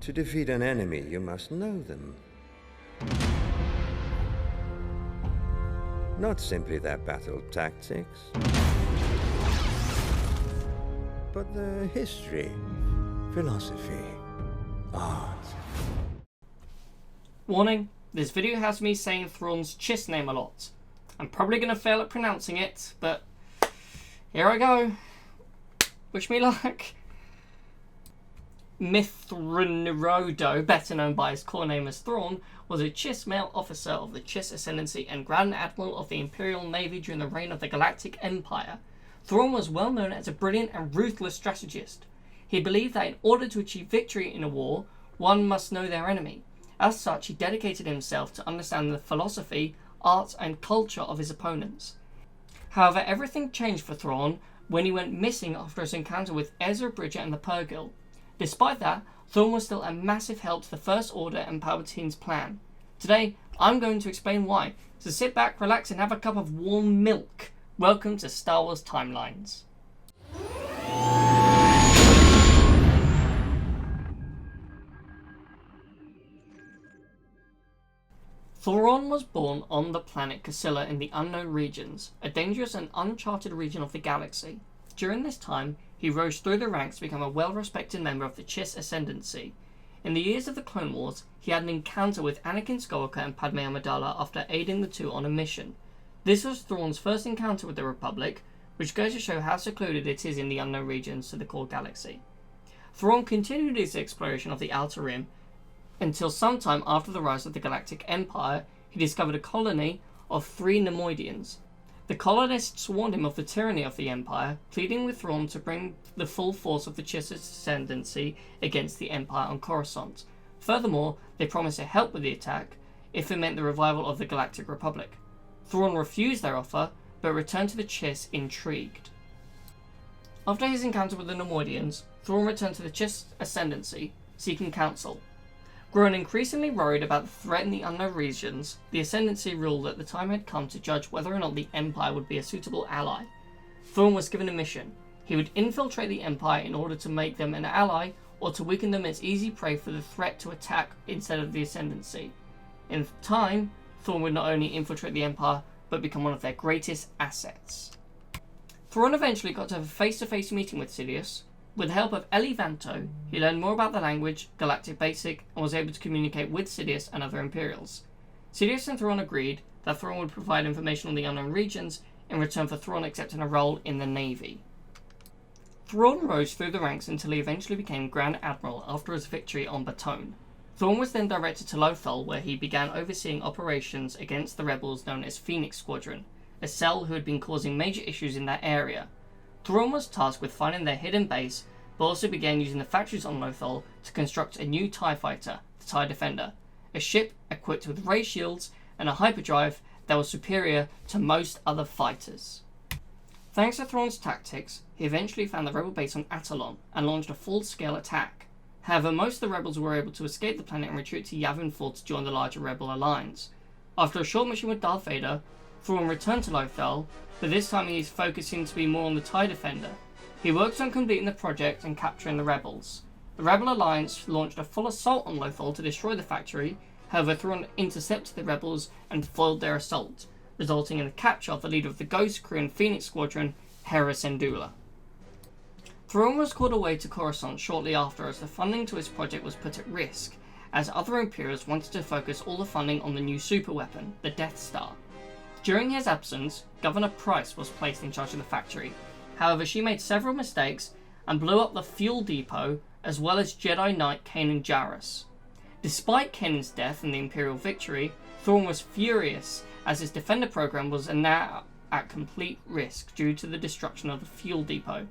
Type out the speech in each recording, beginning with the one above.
To defeat an enemy, you must know them. Not simply their battle tactics, but their history, philosophy, art. Warning, this video has me saying Thrawn's Chiss name a lot. I'm probably going to fail at pronouncing it, but here I go. Wish me luck. Mithranrodo, better known by his core name as Thrawn, was a Chiss male officer of the Chiss Ascendancy and Grand Admiral of the Imperial Navy during the reign of the Galactic Empire. Thrawn was well known as a brilliant and ruthless strategist. He believed that in order to achieve victory in a war, one must know their enemy. As such, he dedicated himself to understanding the philosophy, art, and culture of his opponents. However, everything changed for Thrawn when he went missing after his encounter with Ezra Bridger and the Purrgil. Despite that, Thrawn was still a massive help to the First Order and Palpatine's plan. Today, I'm going to explain why, so sit back, relax, and have a cup of warm milk. Welcome to Star Wars Timelines. Thrawn was born on the planet Casilla in the Unknown Regions, a dangerous and uncharted region of the galaxy. During this time, he rose through the ranks to become a well-respected member of the Chiss Ascendancy. In the years of the Clone Wars, he had an encounter with Anakin Skywalker and Padme Amidala after aiding the two on a mission. This was Thrawn's first encounter with the Republic, which goes to show how secluded it is in the Unknown Regions to the core galaxy. Thrawn continued his exploration of the Outer Rim until sometime after the rise of the Galactic Empire, he discovered a colony of 3 Neimoidians. The colonists warned him of the tyranny of the Empire, pleading with Thrawn to bring the full force of the Chiss Ascendancy against the Empire on Coruscant. Furthermore, they promised to help with the attack if it meant the revival of the Galactic Republic. Thrawn refused their offer, but returned to the Chiss intrigued. After his encounter with the Neimoidians, Thrawn returned to the Chiss Ascendancy, seeking counsel. Growing increasingly worried about the threat in the Unknown Regions, the Ascendancy ruled that the time had come to judge whether or not the Empire would be a suitable ally. Thrawn was given a mission. He would infiltrate the Empire in order to make them an ally, or to weaken them as easy prey for the threat to attack instead of the Ascendancy. In time, Thrawn would not only infiltrate the Empire, but become one of their greatest assets. Thrawn eventually got to have a face-to-face meeting with Sidious. With the help of Eli Vanto, he learned more about the language, Galactic Basic, and was able to communicate with Sidious and other Imperials. Sidious and Thrawn agreed that Thrawn would provide information on the Unknown Regions in return for Thrawn accepting a role in the Navy. Thrawn rose through the ranks until he eventually became Grand Admiral after his victory on Baton. Thrawn was then directed to Lothal, where he began overseeing operations against the rebels known as Phoenix Squadron, a cell who had been causing major issues in that area. Thrawn was tasked with finding their hidden base, but also began using the factories on Lothal to construct a new TIE fighter, the TIE Defender, a ship equipped with ray shields and a hyperdrive that was superior to most other fighters. Thanks to Thrawn's tactics, he eventually found the rebel base on Atollon and launched a full-scale attack. However, most of the rebels were able to escape the planet and retreat to Yavin 4 to join the larger rebel alliance. After a short mission with Darth Vader, Thrawn returned to Lothal, but this time he is focusing to be more on the TIE Defender. He works on completing the project and capturing the rebels. The Rebel Alliance launched a full assault on Lothal to destroy the factory. However, Thrawn intercepted the rebels and foiled their assault, resulting in the capture of the leader of the Ghost Crew and Phoenix Squadron, Hera Syndulla. Thrawn was called away to Coruscant shortly after, as the funding to his project was put at risk, as other Imperials wanted to focus all the funding on the new superweapon, the Death Star. During his absence, Governor Price was placed in charge of the factory. However, she made several mistakes and blew up the fuel depot, as well as Jedi Knight Canon Jarrus. Despite Kanon's death and the Imperial victory, Thrawn was furious, as his Defender program was now at complete risk due to the destruction of the fuel depot.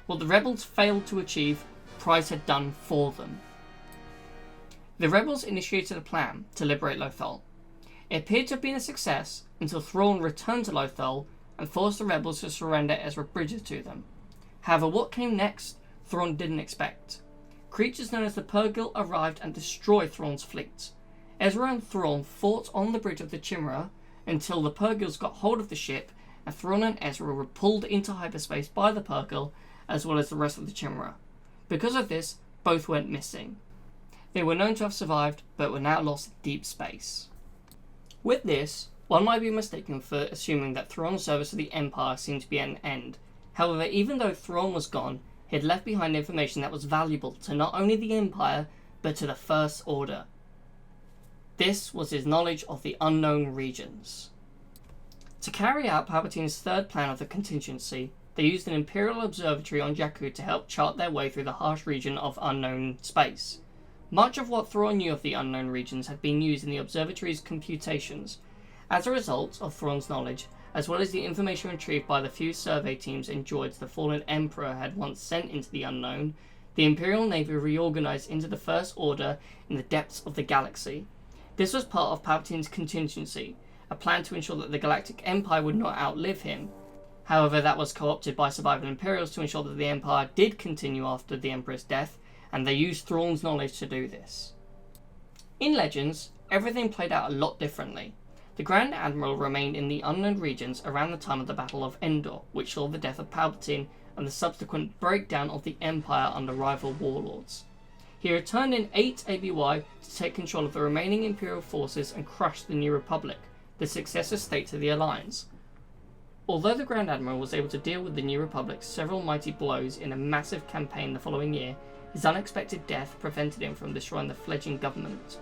What the rebels failed to achieve, Price had done for them. The rebels initiated a plan to liberate Lothal. It appeared to have been a success until Thrawn returned to Lothal and forced the rebels to surrender Ezra Bridger to them. However, what came next, Thrawn didn't expect. Creatures known as the Purrgil arrived and destroyed Thrawn's fleet. Ezra and Thrawn fought on the bridge of the Chimera until the Purrgils got hold of the ship, and Thrawn and Ezra were pulled into hyperspace by the Purrgil, as well as the rest of the Chimera. Because of this, both went missing. They were known to have survived, but were now lost in deep space. With this, one might be mistaken for assuming that Thrawn's service to the Empire seemed to be at an end. However, even though Thrawn was gone, he had left behind information that was valuable to not only the Empire, but to the First Order. This was his knowledge of the unknown regions. To carry out Palpatine's third plan of the contingency, they used an Imperial observatory on Jakku to help chart their way through the harsh region of unknown space. Much of what Thrawn knew of the unknown regions had been used in the observatory's computations. As a result of Thrawn's knowledge, as well as the information retrieved by the few survey teams and droids the fallen Emperor had once sent into the unknown, the Imperial Navy reorganized into the First Order in the depths of the galaxy. This was part of Palpatine's contingency, a plan to ensure that the Galactic Empire would not outlive him. However, that was co-opted by surviving Imperials to ensure that the Empire did continue after the Emperor's death, and they used Thrawn's knowledge to do this. In Legends, everything played out a lot differently. The Grand Admiral remained in the unknown regions around the time of the Battle of Endor, which saw the death of Palpatine and the subsequent breakdown of the Empire under rival warlords. He returned in 8 ABY to take control of the remaining Imperial forces and crush the New Republic, the successor state to the Alliance. Although the Grand Admiral was able to deal with the New Republic's several mighty blows in a massive campaign the following year, his unexpected death prevented him from destroying the fledgling government.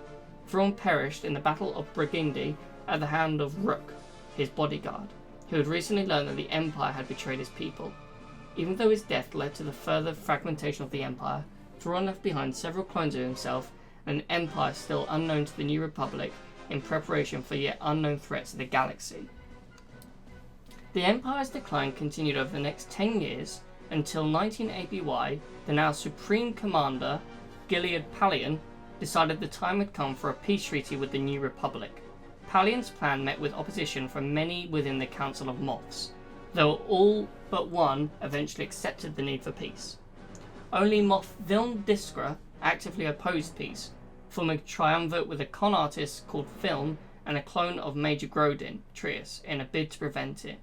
Thrawn perished in the Battle of Burgundy at the hand of Rook, his bodyguard, who had recently learned that the Empire had betrayed his people. Even though his death led to the further fragmentation of the Empire, Thrawn left behind several clones of himself and an empire still unknown to the New Republic in preparation for yet unknown threats to the galaxy. The Empire's decline continued over the next 10 years until 19 ABY, the now Supreme Commander, Gilead Palion, decided the time had come for a peace treaty with the New Republic. Palion's plan met with opposition from many within the Council of Moffs, though all but one eventually accepted the need for peace. Only Moff Vilm Diskra actively opposed peace, forming a triumvirate with a con artist called Film and a clone of Major Grodin, Trius, in a bid to prevent it.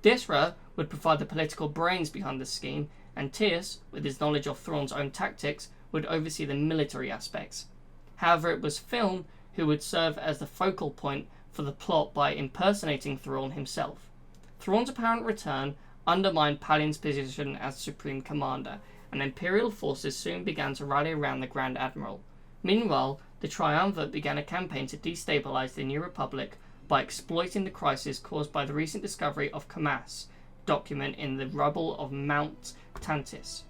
Disra would provide the political brains behind the scheme, and Tius, with his knowledge of Thrawn's own tactics, would oversee the military aspects. However, it was Film who would serve as the focal point for the plot by impersonating Thrawn himself. Thrawn's apparent return undermined Palion's position as Supreme Commander, and Imperial forces soon began to rally around the Grand Admiral. Meanwhile, the Triumvirate began a campaign to destabilize the New Republic by exploiting the crisis caused by the recent discovery of Kamas document in the rubble of Mount Tantis.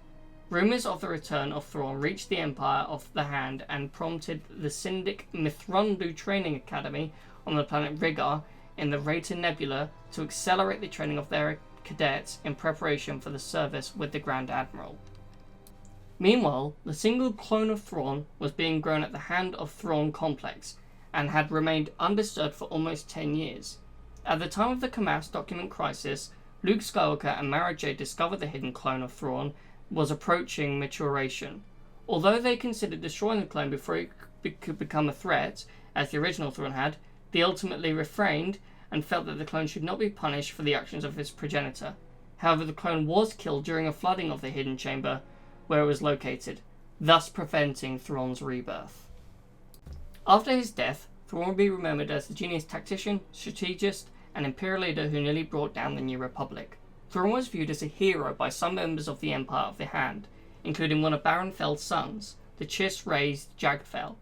Rumours of the return of Thrawn reached the Empire of the Hand and prompted the Syndic Mithrandu Training Academy on the planet Rigar in the Rayta Nebula to accelerate the training of their cadets in preparation for the service with the Grand Admiral. Meanwhile, the single clone of Thrawn was being grown at the Hand of Thrawn complex and had remained undisturbed for almost 10 years. At the time of the Kamas document crisis, Luke Skywalker and Mara Jade discovered the hidden clone of Thrawn was approaching maturation. Although they considered destroying the clone before it could become a threat, as the original Thrawn had, they ultimately refrained and felt that the clone should not be punished for the actions of his progenitor. However, the clone was killed during a flooding of the hidden chamber where it was located, thus preventing Thrawn's rebirth. After his death, Thrawn will be remembered as the genius tactician, strategist, and imperial leader who nearly brought down the New Republic. Thrawn was viewed as a hero by some members of the Empire of the Hand, including one of Baron Fel's sons, the Chiss-raised Jagdfel.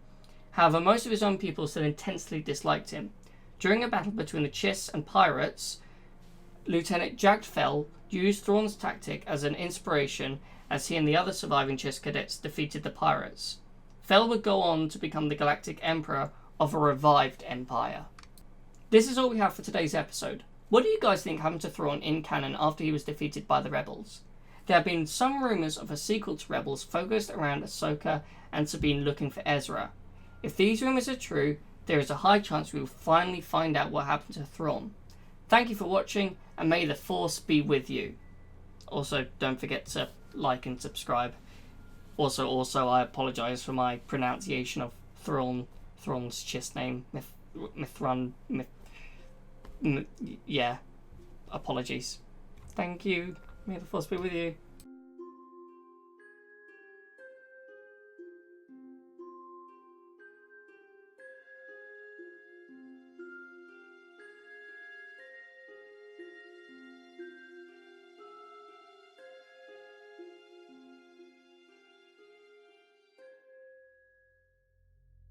However, most of his own people still intensely disliked him. During a battle between the Chiss and pirates, Lieutenant Jagdfel used Thrawn's tactic as an inspiration as he and the other surviving Chiss cadets defeated the pirates. Fel would go on to become the Galactic Emperor of a revived empire. This is all we have for today's episode. What do you guys think happened to Thrawn in canon after he was defeated by the Rebels? There have been some rumours of a sequel to Rebels focused around Ahsoka and Sabine looking for Ezra. If these rumours are true, there is a high chance we will finally find out what happened to Thrawn. Thank you for watching, and may the Force be with you. Also, don't forget to like and subscribe. Also, I apologise for my pronunciation of Thrawn's Chiss name. Yeah, apologies. Thank you. May the Force be with you.